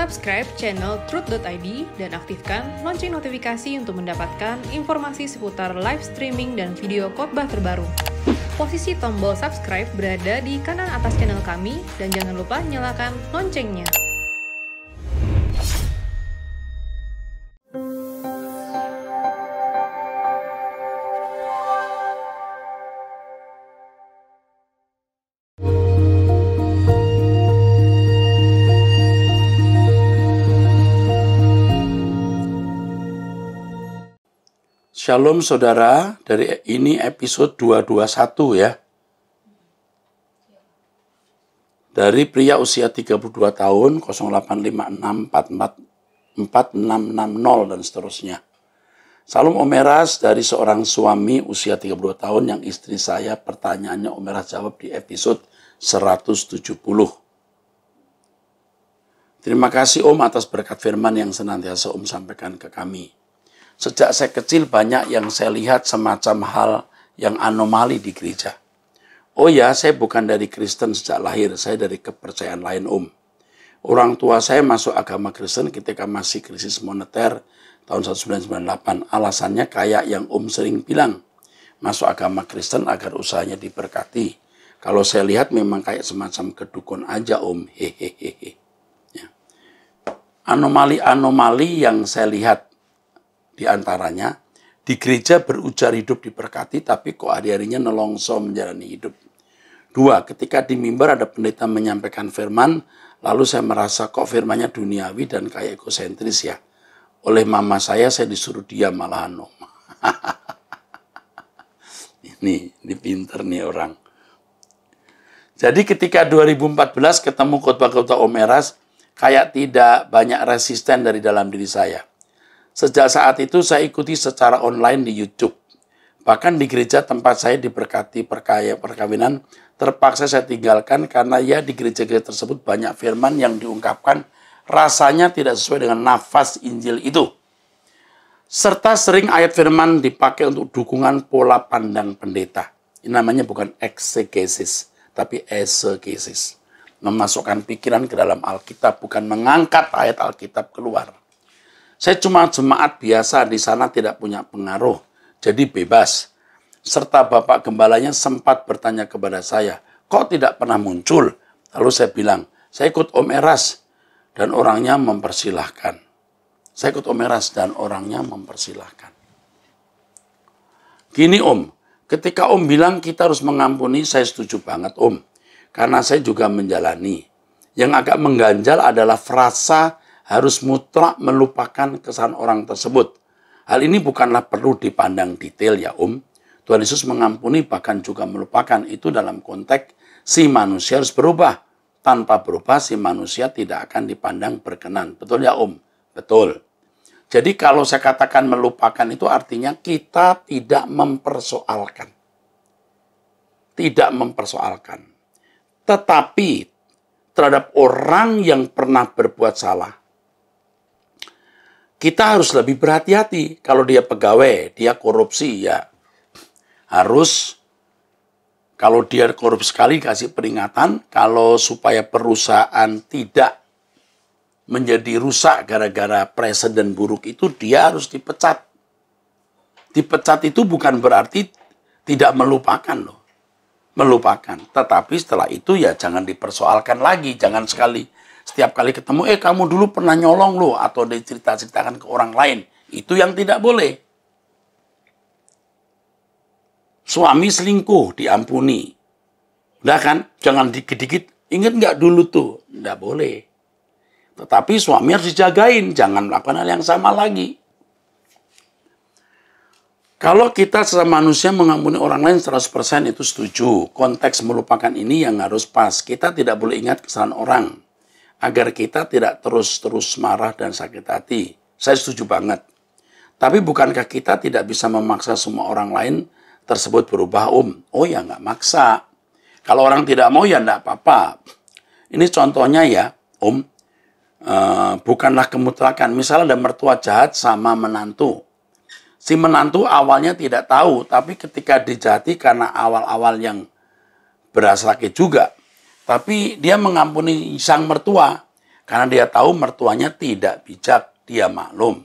Subscribe channel Truth.id dan aktifkan lonceng notifikasi untuk mendapatkan informasi seputar live streaming dan video khotbah terbaru. Posisi tombol subscribe berada di kanan atas channel kami dan jangan lupa nyalakan loncengnya. Shalom saudara, dari ini episode 221 ya. Dari pria usia 32 tahun, 0856444660 dan seterusnya. Salam Om Eras dari seorang suami usia 32 tahun yang istri saya pertanyaannya Om Eras jawab di episode 170. Terima kasih Om atas berkat firman yang senantiasa Om sampaikan ke kami. Sejak saya kecil banyak yang saya lihat semacam hal yang anomali di gereja. Oh ya, saya bukan dari Kristen sejak lahir, saya dari kepercayaan lain Om. Orang tua saya masuk agama Kristen ketika masih krisis moneter tahun 1998. Alasannya kayak yang Om sering bilang, masuk agama Kristen agar usahanya diberkati. Kalau saya lihat memang kayak semacam kedukun aja Om, hehehe. Ya. Anomali-anomali yang saya lihat di antaranya, di gereja berujar hidup diberkati, tapi kok hari-harinya nelongso menjalani hidup. 2, ketika di mimbar ada pendeta menyampaikan firman, lalu saya merasa kok firmannya duniawi dan kayak ekosentris ya. Oleh mama saya disuruh diam malahan Om. Ini pinter nih orang. Jadi ketika 2014 ketemu khotbah-khotbah Om Eras, kayak tidak banyak resisten dari dalam diri saya. Sejak saat itu saya ikuti secara online di YouTube. Bahkan di gereja tempat saya diberkati perkawinan, terpaksa saya tinggalkan karena ya di gereja-gereja tersebut banyak firman yang diungkapkan rasanya tidak sesuai dengan nafas Injil itu. Serta sering ayat firman dipakai untuk dukungan pola pandang pendeta. Ini namanya bukan eksegesis, tapi esegesis. Memasukkan pikiran ke dalam Alkitab, bukan mengangkat ayat Alkitab keluar. Saya cuma jemaat biasa di sana tidak punya pengaruh, jadi bebas. Serta Bapak Gembalanya sempat bertanya kepada saya, kok tidak pernah muncul? Lalu saya bilang, saya ikut Om Eras dan orangnya mempersilahkan. Saya ikut Om Eras dan orangnya mempersilahkan. Gini Om, ketika Om bilang kita harus mengampuni, saya setuju banget Om. Karena saya juga menjalani. Yang agak mengganjal adalah frasa harus mutlak melupakan kesalahan orang tersebut. Hal ini bukanlah perlu dipandang detail ya Om. Tuhan Yesus mengampuni bahkan juga melupakan. Itu dalam konteks si manusia harus berubah. Tanpa berubah si manusia tidak akan dipandang berkenan. Betul ya Om? Betul. Jadi kalau saya katakan melupakan itu artinya kita tidak mempersoalkan. Tidak mempersoalkan. Tetapi terhadap orang yang pernah berbuat salah, kita harus lebih berhati-hati. Kalau dia pegawai, dia korupsi, ya harus, kalau dia korupsi sekali, kasih peringatan. Kalau supaya perusahaan tidak menjadi rusak gara-gara presiden buruk itu, dia harus dipecat. Dipecat itu bukan berarti tidak melupakan loh. Melupakan. Tetapi setelah itu ya jangan dipersoalkan lagi. Jangan setiap kali ketemu, kamu dulu pernah nyolong loh, atau diceritakan ke orang lain. Itu yang tidak boleh. Suami selingkuh, diampuni. Udah kan? Jangan dikit-dikit, ingat nggak dulu tuh? Nggak boleh. Tetapi suami harus dijagain, jangan melakukan hal yang sama lagi. Kalau kita sesama manusia mengampuni orang lain 100% itu setuju. Konteks melupakan ini yang harus pas. Kita tidak boleh ingat kesalahan orang. Agar kita tidak terus-terus marah dan sakit hati. Saya setuju banget. Tapi bukankah kita tidak bisa memaksa semua orang lain tersebut berubah Om? Oh ya nggak maksa. Kalau orang tidak mau ya nggak apa-apa. Ini contohnya ya Om. Bukanlah kemutlakan. Misalnya ada mertua jahat sama menantu. Si menantu awalnya tidak tahu. Tapi ketika dijahati karena awal-awal yang berasa sakit juga. Tapi dia mengampuni sang mertua. Karena dia tahu mertuanya tidak bijak, dia maklum.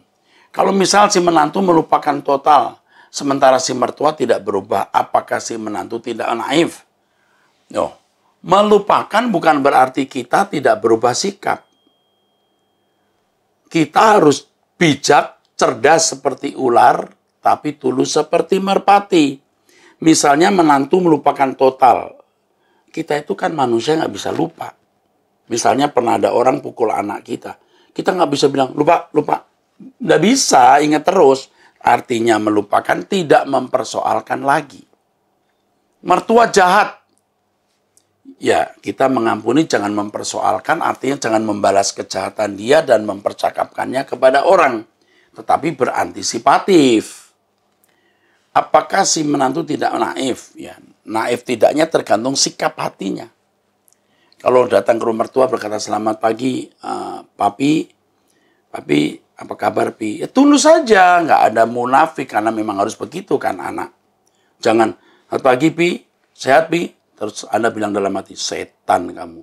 Kalau misal si menantu melupakan total, sementara si mertua tidak berubah, apakah si menantu tidak naif? No. Melupakan bukan berarti kita tidak berubah sikap. Kita harus bijak, cerdas seperti ular, tapi tulus seperti merpati. Misalnya menantu melupakan total. Kita itu kan manusia nggak bisa lupa. Misalnya pernah ada orang pukul anak kita. Kita nggak bisa bilang, lupa. Nggak bisa, ingat terus. Artinya melupakan, tidak mempersoalkan lagi. Mertua jahat. Ya, kita mengampuni, jangan mempersoalkan, artinya jangan membalas kejahatan dia dan mempercakapkannya kepada orang. Tetapi berantisipatif. Apakah si menantu tidak naif? Ya, naif tidaknya tergantung sikap hatinya. Kalau datang ke rumah mertua berkata, selamat pagi, papi, apa kabar, pi? Ya tulus saja, nggak ada munafik, karena memang harus begitu kan anak. Jangan, selamat pagi, pi, sehat, pi? Terus Anda bilang dalam hati, setan kamu,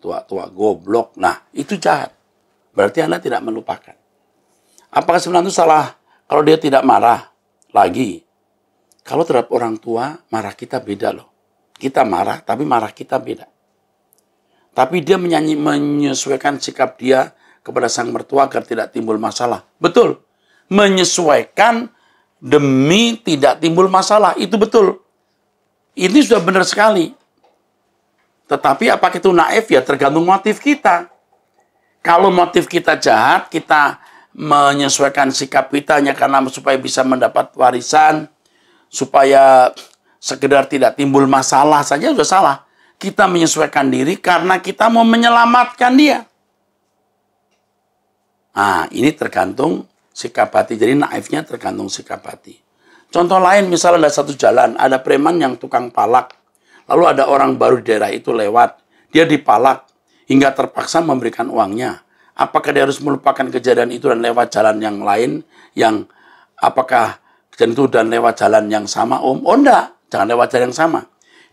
tua-tua goblok. Nah, itu jahat. Berarti Anda tidak melupakan. Apakah sebenarnya itu salah kalau dia tidak marah? Lagi, kalau terhadap orang tua, marah kita beda loh. Kita marah, tapi marah kita beda. Tapi dia menyesuaikan sikap dia kepada sang mertua agar tidak timbul masalah. Betul. Menyesuaikan demi tidak timbul masalah. Itu betul. Ini sudah benar sekali. Tetapi apakah itu naif? Ya tergantung motif kita. Kalau motif kita jahat, kita menyesuaikan sikap kita hanya karena supaya bisa mendapat warisan, supaya sekedar tidak timbul masalah saja sudah salah. Kita menyesuaikan diri karena kita mau menyelamatkan dia. Nah, ini tergantung sikap hati. Jadi naifnya tergantung sikap hati. Contoh lain, misalnya ada satu jalan, ada preman yang tukang palak. Lalu ada orang baru di daerah itu lewat. Dia dipalak hingga terpaksa memberikan uangnya. Apakah dia harus melupakan kejadian itu dan lewat jalan yang lain? Yang apakah kejadian itu dan lewat jalan yang sama? Oh enggak, jangan lewat jalan yang sama.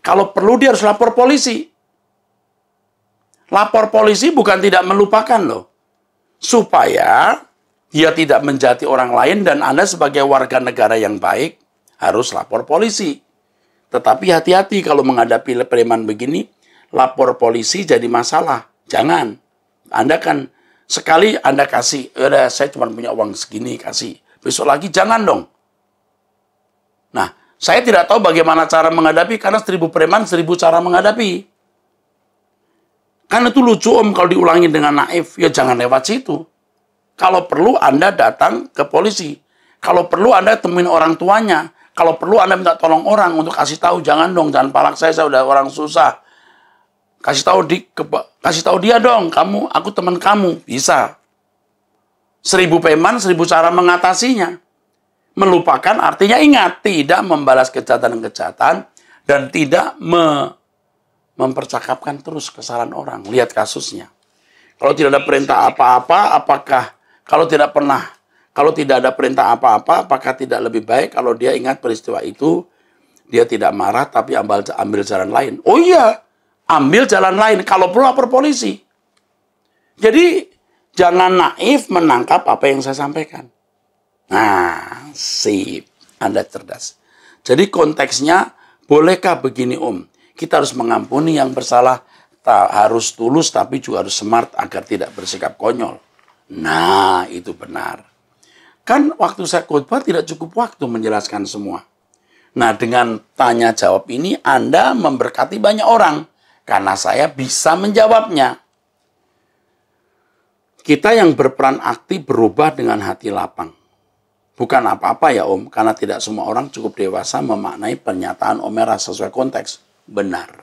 Kalau perlu dia harus lapor polisi. Lapor polisi bukan tidak melupakan loh. Supaya dia tidak menjati orang lain dan Anda sebagai warga negara yang baik harus lapor polisi. Tetapi hati-hati kalau menghadapi preman begini, lapor polisi jadi masalah. Jangan. Anda kan sekali Anda kasih, udah saya cuma punya uang segini, kasih. Besok lagi jangan dong. Nah, saya tidak tahu bagaimana cara menghadapi karena 1000 preman 1000 cara menghadapi. Kan itu lucu om kalau diulangi dengan naif, ya jangan lewat situ. Kalau perlu Anda datang ke polisi. Kalau perlu Anda temuin orang tuanya. Kalau perlu Anda minta tolong orang untuk kasih tahu, jangan dong, jangan palak saya udah orang susah. Kasih tahu dia dong, aku teman kamu, bisa. 1000 preman 1000 cara mengatasinya. Melupakan artinya ingat, tidak membalas kejahatan dan tidak mempercakapkan terus kesalahan orang. Lihat kasusnya. Kalau tidak ada perintah apa-apa, kalau tidak ada perintah apa-apa, apakah tidak lebih baik kalau dia ingat peristiwa itu, dia tidak marah tapi ambil jalan lain? Oh iya, ambil jalan lain. Kalau perlu lapor polisi. Jadi jangan naif menangkap apa yang saya sampaikan. Nah, sip. Anda cerdas. Jadi konteksnya, bolehkah begini om? Kita harus mengampuni yang bersalah, harus tulus tapi juga harus smart agar tidak bersikap konyol. Nah, itu benar. Kan waktu saya khotbah tidak cukup waktu menjelaskan semua. Nah, dengan tanya jawab ini Anda memberkati banyak orang. Karena saya bisa menjawabnya. Kita yang berperan aktif berubah dengan hati lapang. Bukan apa-apa ya om, karena tidak semua orang cukup dewasa memaknai pernyataan Om Eras sesuai konteks. Benar.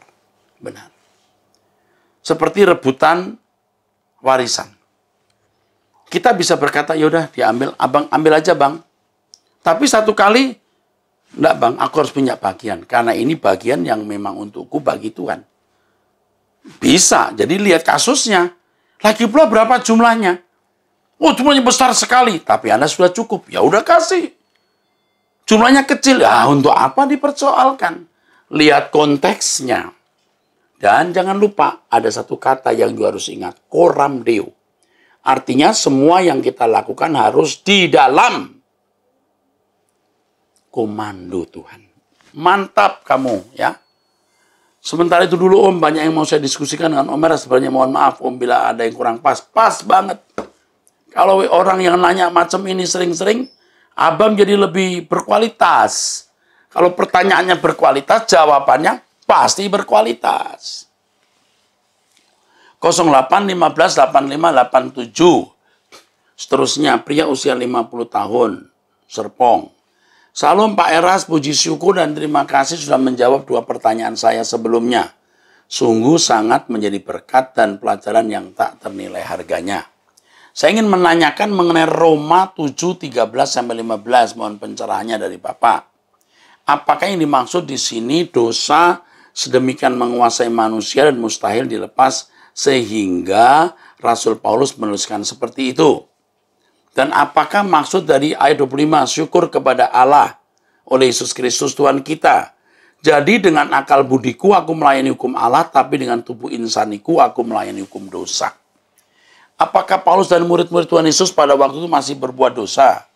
Seperti rebutan warisan. Kita bisa berkata, yaudah diambil, abang ambil aja bang. Tapi satu kali, enggak bang, aku harus punya bagian. Karena ini bagian yang memang untukku bagi Tuhan. Bisa, jadi lihat kasusnya. Lagi pula berapa jumlahnya? Oh jumlahnya besar sekali, tapi Anda sudah cukup. Ya udah kasih. Jumlahnya kecil, ya untuk apa dipersoalkan? Lihat konteksnya. Dan jangan lupa, ada satu kata yang juga harus ingat. Coram Deo. Artinya semua yang kita lakukan harus di dalam komando Tuhan. Mantap kamu ya. Sementara itu dulu Om, banyak yang mau saya diskusikan dengan Om Eras. Sebenarnya mohon maaf Om bila ada yang kurang pas. Pas banget. Kalau orang yang nanya macam ini sering-sering, Abang jadi lebih berkualitas. Kalau pertanyaannya berkualitas, jawabannya pasti berkualitas. 08 15 85 87. Seterusnya, pria usia 50 tahun, Serpong. Salam Pak Eras, puji syukur dan terima kasih sudah menjawab 2 pertanyaan saya sebelumnya. Sungguh sangat menjadi berkat dan pelajaran yang tak ternilai harganya. Saya ingin menanyakan mengenai Roma 7:13-15. Mohon pencerahannya dari Bapak. Apakah yang dimaksud di sini dosa sedemikian menguasai manusia dan mustahil dilepas sehingga Rasul Paulus menuliskan seperti itu? Dan apakah maksud dari ayat 25, syukur kepada Allah oleh Yesus Kristus Tuhan kita? Jadi dengan akal budiku aku melayani hukum Allah, tapi dengan tubuh insaniku aku melayani hukum dosa. Apakah Paulus dan murid-murid Tuhan Yesus pada waktu itu masih berbuat dosa?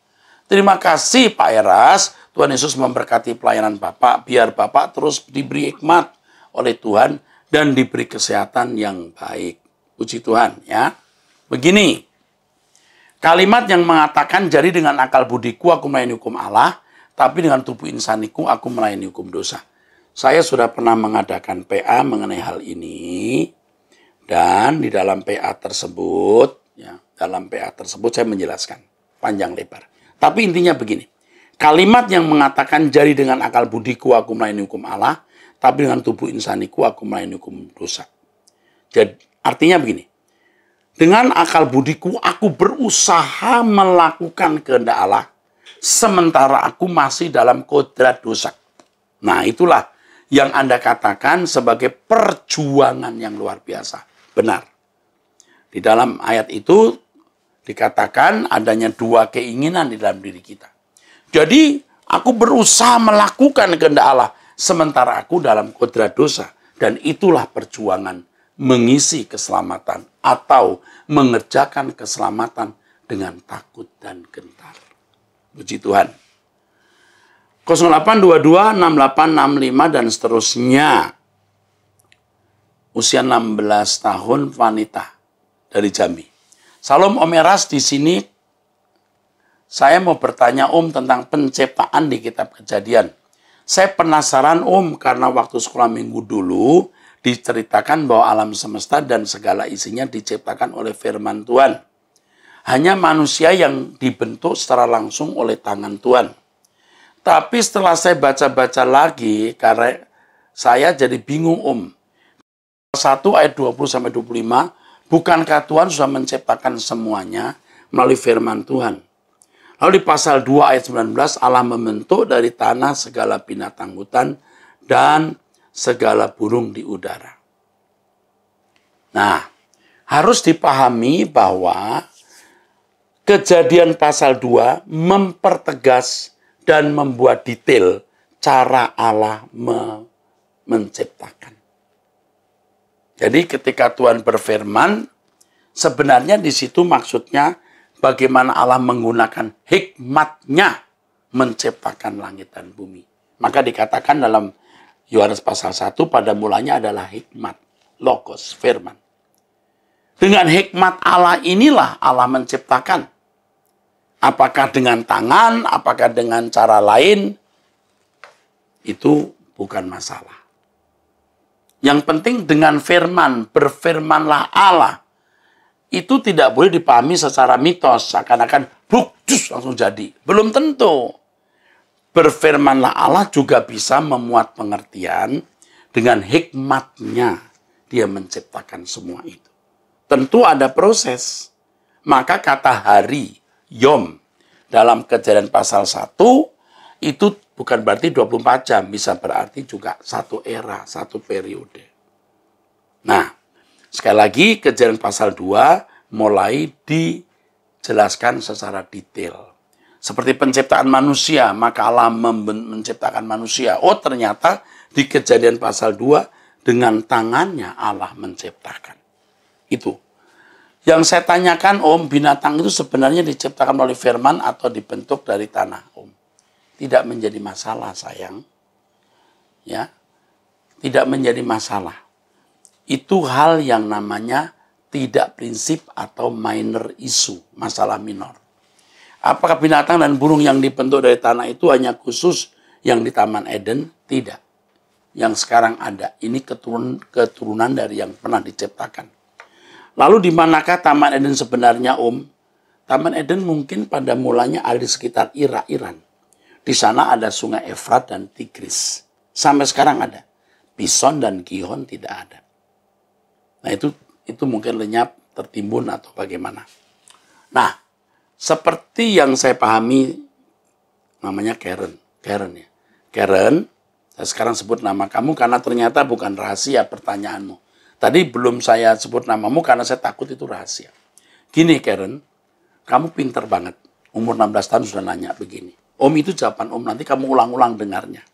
Terima kasih Pak Eras, Tuhan Yesus memberkati pelayanan Bapak, biar Bapak terus diberi hikmat oleh Tuhan dan diberi kesehatan yang baik. Puji Tuhan ya. Begini, kalimat yang mengatakan jadi dengan akal budiku aku melayani hukum Allah, tapi dengan tubuh insaniku aku melayani hukum dosa. Saya sudah pernah mengadakan PA mengenai hal ini, dan di dalam PA tersebut, saya menjelaskan panjang lebar. Tapi intinya begini, kalimat yang mengatakan jadi dengan akal budiku aku melayani hukum Allah, tapi dengan tubuh insaniku aku melayani hukum dosa. Jadi artinya begini, dengan akal budiku aku berusaha melakukan kehendak Allah, sementara aku masih dalam kodrat dosa. Nah itulah yang Anda katakan sebagai perjuangan yang luar biasa. Benar. Di dalam ayat itu dikatakan adanya 2 keinginan di dalam diri kita. Jadi aku berusaha melakukan kehendak Allah, sementara aku dalam kodrat dosa. Dan itulah perjuangan mengisi keselamatan atau mengerjakan keselamatan dengan takut dan gentar. Puji Tuhan. 0822 6865 dan seterusnya. Usia 16 tahun wanita dari Jambi. Salam Om Eras, di sini saya mau bertanya Om tentang penciptaan di kitab Kejadian. Saya penasaran Om karena waktu sekolah minggu dulu diceritakan bahwa alam semesta dan segala isinya diciptakan oleh firman Tuhan. Hanya manusia yang dibentuk secara langsung oleh tangan Tuhan. Tapi setelah saya baca-baca lagi, karena saya jadi bingung Om. 1 ayat 20-25, bukankah Tuhan sudah menciptakan semuanya melalui firman Tuhan? Lalu di pasal 2 ayat 19, Allah membentuk dari tanah segala binatang hutan dan segala burung di udara. Nah, harus dipahami bahwa Kejadian pasal 2 mempertegas dan membuat detail cara Allah menciptakan. Jadi ketika Tuhan berfirman, sebenarnya di situ maksudnya bagaimana Allah menggunakan hikmatnya menciptakan langit dan bumi. Maka dikatakan dalam Yohanes pasal 1 pada mulanya adalah hikmat, logos, firman. Dengan hikmat Allah inilah Allah menciptakan. Apakah dengan tangan, apakah dengan cara lain, itu bukan masalah. Yang penting dengan firman, berfirmanlah Allah. Itu tidak boleh dipahami secara mitos, seakan-akan buktus langsung jadi. Belum tentu. Berfirmanlah Allah juga bisa memuat pengertian dengan hikmatnya dia menciptakan semua itu. Tentu ada proses. Maka kata hari, Yom, dalam Kejadian pasal 1, itu bukan berarti 24 jam, bisa berarti juga satu era, satu periode. Nah, sekali lagi Kejadian pasal 2 mulai dijelaskan secara detail. Seperti penciptaan manusia, maka Allah menciptakan manusia. Oh, ternyata di Kejadian pasal 2 dengan tangannya Allah menciptakan. Itu. Yang saya tanyakan, Om, binatang itu sebenarnya diciptakan oleh firman atau dibentuk dari tanah, Om? Tidak menjadi masalah, sayang. Ya, tidak menjadi masalah. Itu hal yang namanya tidak prinsip atau minor issue, masalah minor. Apakah binatang dan burung yang dibentuk dari tanah itu hanya khusus yang di Taman Eden? Tidak. Yang sekarang ada, ini keturunan dari yang pernah diciptakan. Lalu di manakah Taman Eden sebenarnya, Om? Taman Eden mungkin pada mulanya ada di sekitar Iran. Di sana ada sungai Efrat dan Tigris. Sampai sekarang ada. Pison dan Gihon tidak ada. Nah itu mungkin lenyap, tertimbun atau bagaimana. Nah, seperti yang saya pahami, namanya Karen. Karen ya. Karen, saya sekarang sebut nama kamu karena ternyata bukan rahasia pertanyaanmu. Tadi belum saya sebut namamu karena saya takut itu rahasia. Gini Karen, kamu pinter banget. Umur 16 tahun sudah nanya begini. Om, itu jawaban Om, nanti kamu ulang-ulang dengarnya.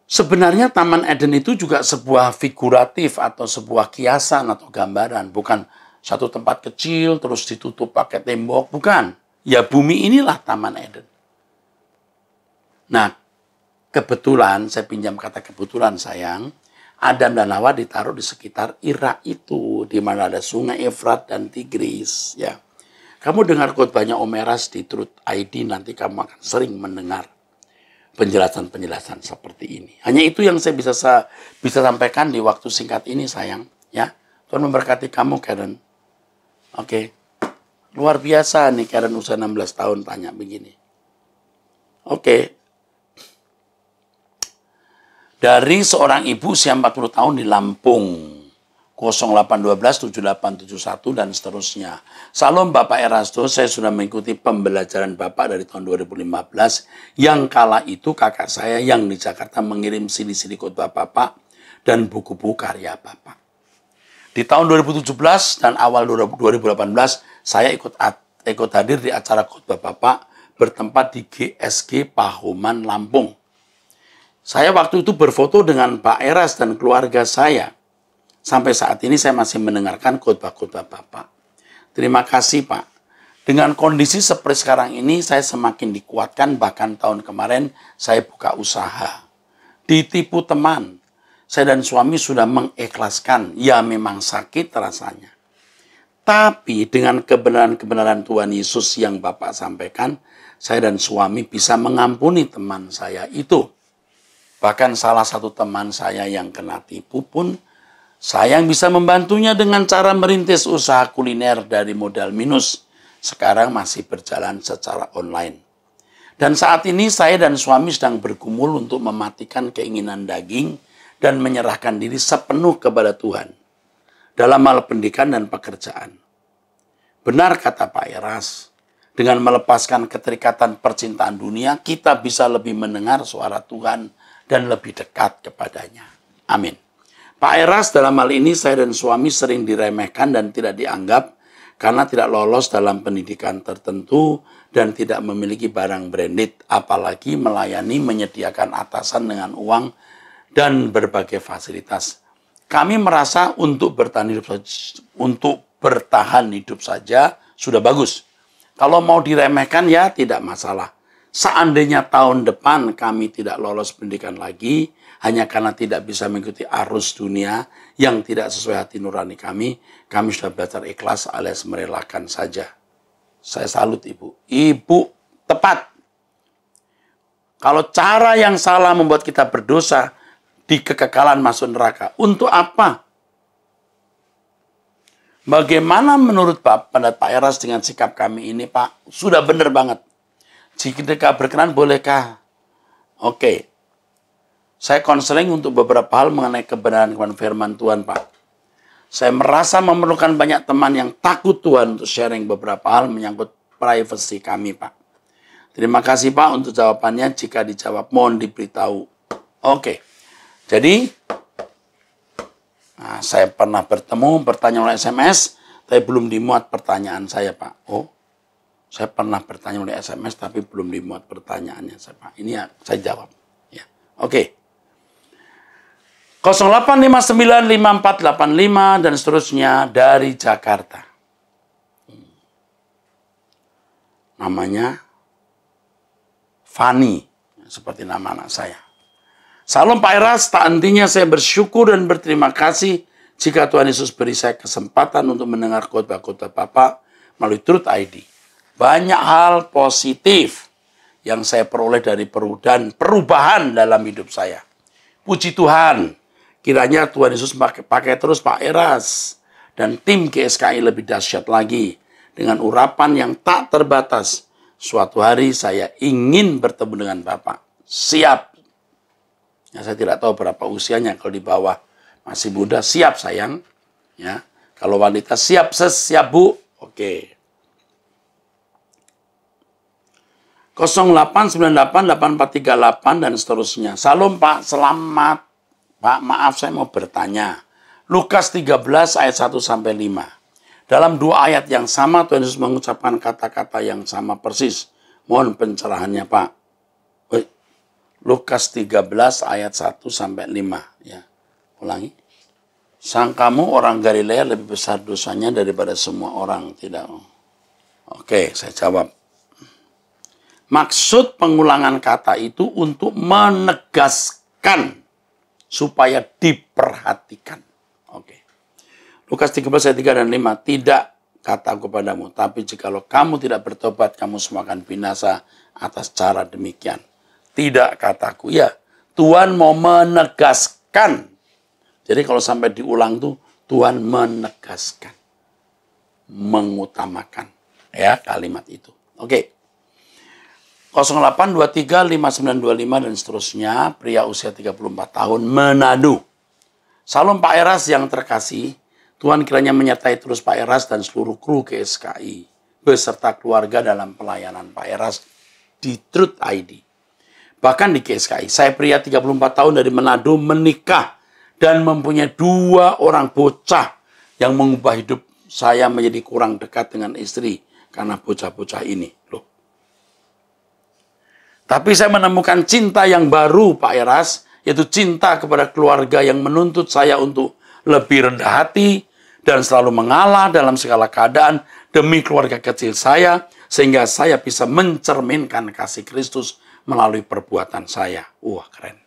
Sebenarnya Taman Eden itu juga sebuah figuratif atau sebuah kiasan atau gambaran. Bukan satu tempat kecil terus ditutup pakai tembok. Bukan. Ya bumi inilah Taman Eden. Nah, kebetulan, saya pinjam kata kebetulan sayang, Adam dan Hawa ditaruh di sekitar Irak itu, di mana ada sungai Efrat dan Tigris. Ya, kamu dengar khotbahnya Om Eras di Truth ID, nanti kamu akan sering mendengar penjelasan-penjelasan seperti ini. Hanya itu yang saya bisa sampaikan di waktu singkat ini, sayang. Ya, Tuhan memberkati kamu, Karen. Oke, luar biasa nih Karen usia 16 tahun tanya begini. Oke. Dari seorang ibu usia 40 tahun di Lampung, 0812 7871 dan seterusnya. Salam Bapak Erasto, saya sudah mengikuti pembelajaran Bapak dari tahun 2015. Yang kala itu kakak saya yang di Jakarta mengirim CD-CD khotbah Bapak dan buku-buku karya Bapak. Di tahun 2017 dan awal 2018, saya ikut hadir di acara khotbah Bapak bertempat di GSG Pahoman, Lampung. Saya waktu itu berfoto dengan Pak Eras dan keluarga saya. Sampai saat ini saya masih mendengarkan khotbah-khotbah Bapak. Terima kasih Pak. Dengan kondisi seperti sekarang ini, saya semakin dikuatkan. Bahkan tahun kemarin saya buka usaha. Ditipu teman. Saya dan suami sudah mengikhlaskan. Ya memang sakit rasanya. Tapi dengan kebenaran-kebenaran Tuhan Yesus yang Bapak sampaikan, saya dan suami bisa mengampuni teman saya itu. Bahkan salah satu teman saya yang kena tipu pun, saya yang bisa membantunya dengan cara merintis usaha kuliner dari modal minus. Sekarang masih berjalan secara online. Dan saat ini saya dan suami sedang bergumul untuk mematikan keinginan daging dan menyerahkan diri sepenuh kepada Tuhan dalam hal pendidikan dan pekerjaan. Benar kata Pak Eras, dengan melepaskan keterikatan percintaan dunia, kita bisa lebih mendengar suara Tuhan dan lebih dekat kepadanya. Amin. Pak Eras, dalam hal ini saya dan suami sering diremehkan dan tidak dianggap karena tidak lolos dalam pendidikan tertentu dan tidak memiliki barang branded, apalagi melayani menyediakan atasan dengan uang dan berbagai fasilitas. Kami merasa untuk bertahan hidup saja sudah bagus. Kalau mau diremehkan ya tidak masalah. Seandainya tahun depan kami tidak lolos pendidikan lagi, hanya karena tidak bisa mengikuti arus dunia yang tidak sesuai hati nurani kami sudah belajar ikhlas alias merelakan saja. Saya salut Ibu. Ibu tepat. Kalau cara yang salah membuat kita berdosa, di kekekalan masuk neraka, untuk apa? Bagaimana menurut pendapat Pak Eras dengan sikap kami ini, Pak? Sudah benar banget. Jika berkenan, bolehkah? Oke. Saya konseling untuk beberapa hal mengenai kebenaran firman Tuhan, Pak. Saya merasa memerlukan banyak teman yang takut Tuhan untuk sharing beberapa hal menyangkut privasi kami, Pak. Terima kasih, Pak, untuk jawabannya. Jika dijawab, mohon diberitahu. Oke. Jadi, saya pernah bertanya oleh SMS, tapi belum dimuat pertanyaan saya, Pak. Oh. Saya pernah bertanya oleh SMS tapi belum dimuat pertanyaannya, Pak. Ini ya saya jawab. Ya. Oke. 08595485 dan seterusnya dari Jakarta. Namanya Fani, seperti nama anak saya. Salam Pak Eras, tak hentinya saya bersyukur dan berterima kasih jika Tuhan Yesus beri saya kesempatan untuk mendengar khotbah-khotbah Bapak melalui Truth ID. Banyak hal positif yang saya peroleh dari perubahan dalam hidup saya. Puji Tuhan, kiranya Tuhan Yesus pakai terus Pak Eras dan tim GSKI lebih dahsyat lagi dengan urapan yang tak terbatas. Suatu hari saya ingin bertemu dengan Bapak. Siap. Ya, saya tidak tahu berapa usianya, kalau di bawah masih muda, siap sayang. Ya, kalau wanita siap Bu. Oke. 08988438 dan seterusnya. Salam Pak, selamat. Pak, maaf saya mau bertanya. Lukas 13 ayat 1 sampai 5. Dalam dua ayat yang sama Tuhan Yesus mengucapkan kata-kata yang sama persis. Mohon pencerahannya Pak. Lukas 13 ayat 1 sampai 5 ya. Ulangi. Sangkamu orang Galilea lebih besar dosanya daripada semua orang, tidak? Oke, saya jawab. Maksud pengulangan kata itu untuk menegaskan supaya diperhatikan. Oke. Lukas 13 ayat 3 dan 5. Tidak kataku kepadamu, tapi jikalau kamu tidak bertobat, kamu semua akan binasa atas cara demikian. Tidak kataku. Ya, Tuhan mau menegaskan. Jadi kalau sampai diulang tuh, Tuhan menegaskan. Mengutamakan. Ya, kalimat itu. Oke. 08235925 dan seterusnya. Pria usia 34 tahun, Manado. Salam Pak Eras yang terkasih. Tuhan kiranya menyertai terus Pak Eras dan seluruh kru GSKI. Beserta keluarga dalam pelayanan Pak Eras di Truth ID. Bahkan di GSKI, saya pria 34 tahun dari Manado menikah dan mempunyai 2 orang bocah yang mengubah hidup saya menjadi kurang dekat dengan istri karena bocah-bocah ini. Loh. Tapi saya menemukan cinta yang baru Pak Eras, yaitu cinta kepada keluarga yang menuntut saya untuk lebih rendah hati dan selalu mengalah dalam segala keadaan demi keluarga kecil saya, sehingga saya bisa mencerminkan kasih Kristus melalui perbuatan saya. Wah, keren.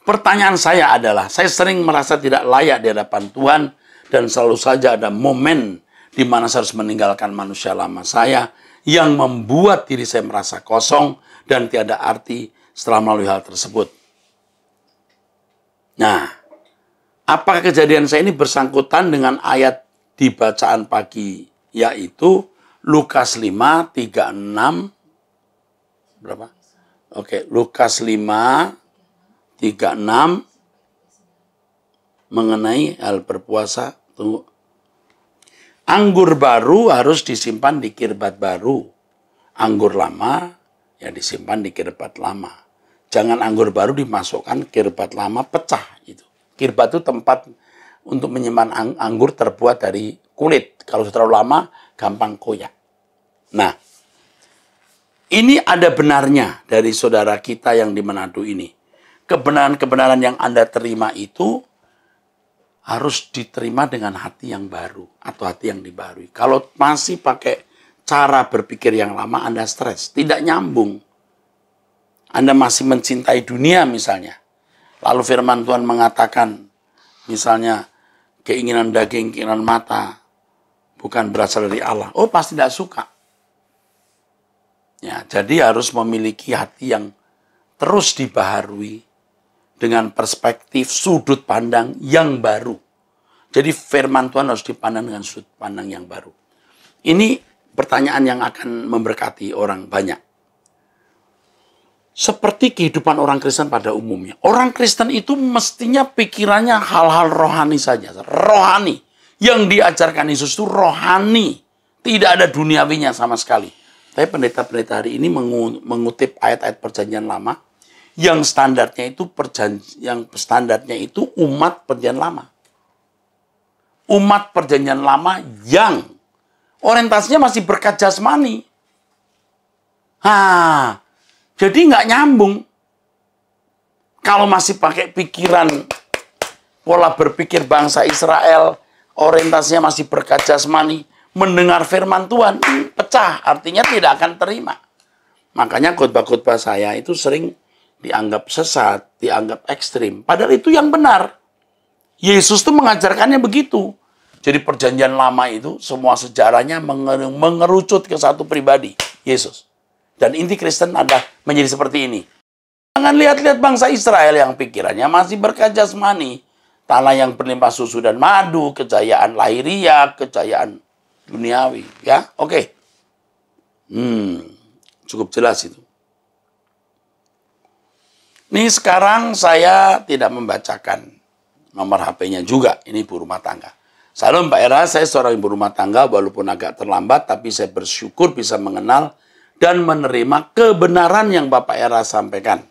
Pertanyaan saya adalah, saya sering merasa tidak layak di hadapan Tuhan dan selalu saja ada momen di mana saya harus meninggalkan manusia lama saya yang membuat diri saya merasa kosong dan tiada arti setelah melalui hal tersebut. Nah, apakah kejadian saya ini bersangkutan dengan ayat di bacaan pagi, yaitu Lukas 5, 36, berapa? Oke, Lukas 5, 36 mengenai hal berpuasa. Tunggu. Anggur baru harus disimpan di kirbat baru. Anggur lama ya disimpan di kirbat lama. Jangan anggur baru dimasukkan kirbat lama, pecah itu. Kirbat itu tempat untuk menyimpan anggur terbuat dari kulit. Kalau sudah terlalu lama gampang koyak. Nah, ini ada benarnya dari saudara kita yang di Manado ini. Kebenaran-kebenaran yang Anda terima itu harus diterima dengan hati yang baru atau hati yang dibarui. Kalau masih pakai cara berpikir yang lama, Anda stres, tidak nyambung. Anda masih mencintai dunia misalnya. Lalu firman Tuhan mengatakan, misalnya keinginan daging, keinginan mata bukan berasal dari Allah. Oh, pasti tidak suka. Ya, jadi harus memiliki hati yang terus dibaharui dengan perspektif sudut pandang yang baru. Jadi firman Tuhan harus dipandang dengan sudut pandang yang baru. Ini pertanyaan yang akan memberkati orang banyak. Seperti kehidupan orang Kristen pada umumnya. Orang Kristen itu mestinya pikirannya hal-hal rohani saja. Rohani. Yang diajarkan Yesus itu rohani. Tidak ada duniawinya sama sekali. Tapi pendeta-pendeta hari ini mengutip ayat-ayat perjanjian lama yang standarnya itu umat perjanjian lama. Umat perjanjian lama yang orientasinya masih berkat jasmani. Jadi nggak nyambung. Kalau masih pakai pikiran, pola berpikir bangsa Israel, orientasinya masih berkat jasmani, mendengar firman Tuhan, pecah, artinya tidak akan terima. Makanya khotbah-khotbah saya itu sering dianggap sesat, dianggap ekstrim. Padahal itu yang benar. Yesus tuh mengajarkannya begitu. Jadi perjanjian lama itu, semua sejarahnya mengerucut ke satu pribadi, Yesus. Dan inti Kristen adalah menjadi seperti ini. Jangan lihat-lihat bangsa Israel yang pikirannya masih berkat jasmani. Tanah yang berlimpah susu dan madu, kejayaan lahiriah, kejayaan duniawi. Ya, oke. Cukup jelas itu. Nih sekarang saya tidak membacakan nomor HP-nya juga. Ini ibu rumah tangga. Salam Pak Era, saya seorang ibu rumah tangga walaupun agak terlambat, tapi saya bersyukur bisa mengenal dan menerima kebenaran yang Bapak Era sampaikan.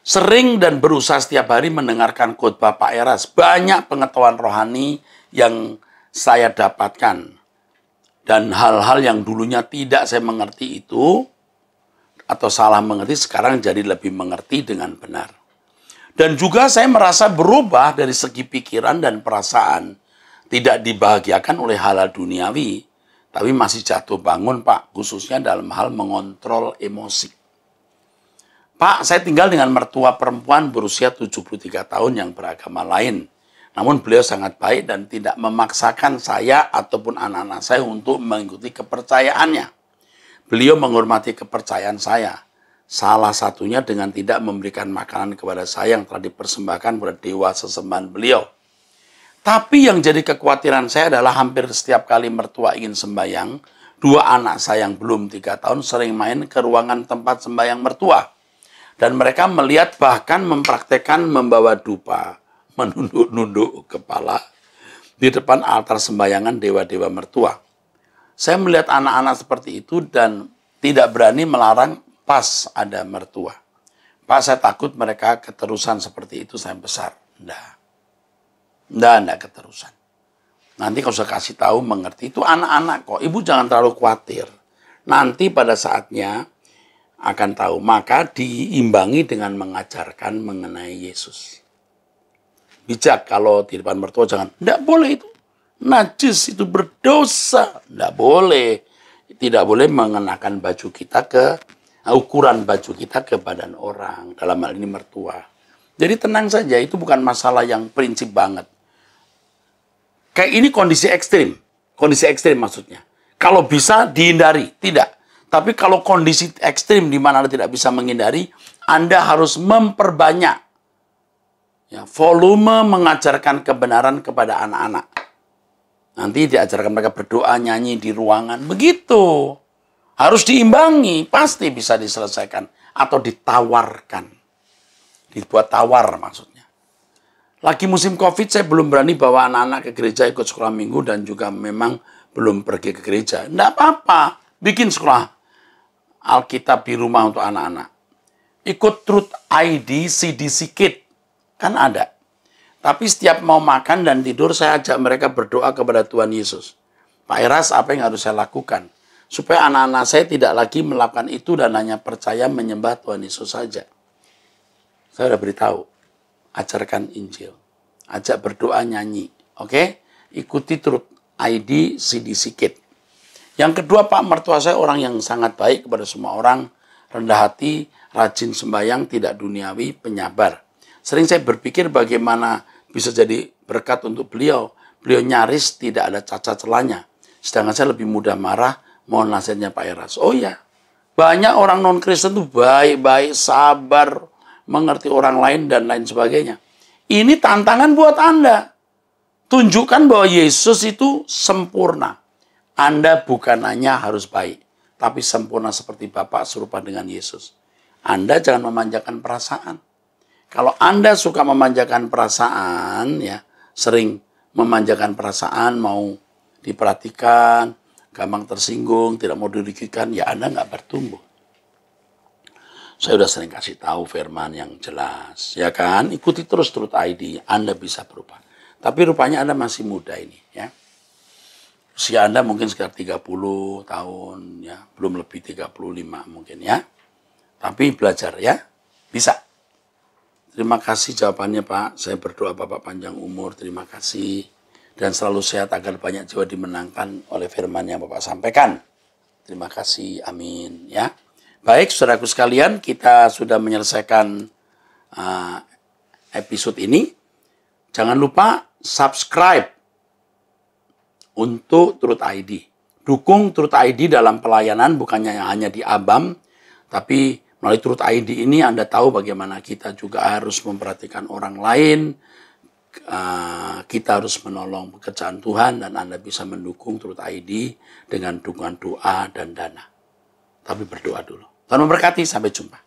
Sering dan berusaha setiap hari mendengarkan khotbah Pak Eras. Banyak pengetahuan rohani yang saya dapatkan. Dan hal-hal yang dulunya tidak saya mengerti itu, atau salah mengerti, sekarang jadi lebih mengerti dengan benar. Dan juga saya merasa berubah dari segi pikiran dan perasaan. Tidak dibahagiakan oleh hal-hal duniawi, tapi masih jatuh bangun Pak, khususnya dalam hal mengontrol emosi. Pak, saya tinggal dengan mertua perempuan berusia 73 tahun yang beragama lain. Namun beliau sangat baik dan tidak memaksakan saya ataupun anak-anak saya untuk mengikuti kepercayaannya. Beliau menghormati kepercayaan saya. Salah satunya dengan tidak memberikan makanan kepada saya yang telah dipersembahkan kepada dewa sesembahan beliau. Tapi yang jadi kekhawatiran saya adalah hampir setiap kali mertua ingin sembahyang, dua anak saya yang belum 3 tahun sering main ke ruangan tempat sembahyang mertua. Dan mereka melihat bahkan mempraktekkan membawa dupa, menunduk-nunduk kepala di depan altar sembayangan dewa-dewa mertua. Saya melihat anak-anak seperti itu dan tidak berani melarang pas ada mertua. Pak, saya takut mereka keterusan seperti itu sampai besar. Enggak keterusan. Nanti kalau saya kasih tahu mengerti, itu anak-anak kok. Ibu jangan terlalu khawatir. Nanti pada saatnya akan tahu, maka diimbangi dengan mengajarkan mengenai Yesus. Bijak kalau di depan mertua jangan, enggak boleh itu. Najis itu berdosa. Enggak boleh. Tidak boleh mengenakan baju kita ukuran baju kita ke badan orang. Dalam hal ini mertua. Jadi tenang saja, itu bukan masalah yang prinsip banget. Kayak ini kondisi ekstrim. Kondisi ekstrim maksudnya. Kalau bisa dihindari, tidak. Tapi kalau kondisi ekstrim di mana Anda tidak bisa menghindari, Anda harus memperbanyak volume mengajarkan kebenaran kepada anak-anak. Nanti diajarkan mereka berdoa, nyanyi di ruangan. Begitu. Harus diimbangi. Pasti bisa diselesaikan. Atau ditawarkan. Dibuat tawar maksudnya. Lagi musim COVID, saya belum berani bawa anak-anak ke gereja ikut sekolah minggu dan juga memang belum pergi ke gereja. Tidak apa-apa. Bikin sekolah Alkitab di rumah untuk anak-anak. Ikut Truth ID CDC Kit. Kan ada. Tapi setiap mau makan dan tidur, saya ajak mereka berdoa kepada Tuhan Yesus. Pak Eras, apa yang harus saya lakukan? Supaya anak-anak saya tidak lagi melakukan itu dan hanya percaya menyembah Tuhan Yesus saja. Saya sudah beritahu. Ajarkan Injil. Ajak berdoa, nyanyi. Oke? Ikuti Truth ID CDC Kit. Yang kedua, Pak mertua saya orang yang sangat baik kepada semua orang, rendah hati, rajin sembahyang, tidak duniawi, penyabar. Sering saya berpikir bagaimana bisa jadi berkat untuk beliau. Beliau nyaris tidak ada cacat celanya. Sedangkan saya lebih mudah marah, mohon nasihatnya Pak Eras. Oh iya, banyak orang non-Kristen itu baik-baik, sabar, mengerti orang lain dan lain sebagainya. Ini tantangan buat Anda. Tunjukkan bahwa Yesus itu sempurna. Anda bukan hanya harus baik, tapi sempurna seperti Bapa serupa dengan Yesus. Anda jangan memanjakan perasaan. Kalau Anda suka memanjakan perasaan, sering memanjakan perasaan, mau diperhatikan, gampang tersinggung, tidak mau dirugikan, Anda nggak bertumbuh. Saya sudah sering kasih tahu firman yang jelas, ya kan? Ikuti terus Truth ID, Anda bisa berubah. Tapi rupanya Anda masih muda ini, ya. Usia Anda mungkin sekitar 30 tahun, belum lebih 35 mungkin, ya. Tapi belajar, ya. Bisa. Terima kasih jawabannya Pak. Saya berdoa Bapak panjang umur. Terima kasih. Dan selalu sehat agar banyak jiwa dimenangkan oleh firman yang Bapak sampaikan. Terima kasih. Amin. Ya. Baik, saudaraku sekalian, kita sudah menyelesaikan episode ini. Jangan lupa subscribe untuk Truth ID. Dukung Truth ID dalam pelayanan, bukannya hanya di ABAM, tapi melalui Truth ID ini Anda tahu bagaimana kita juga harus memperhatikan orang lain, kita harus menolong pekerjaan Tuhan, dan Anda bisa mendukung Truth ID dengan dukungan doa dan dana. Tapi berdoa dulu. Tuhan memberkati, sampai jumpa.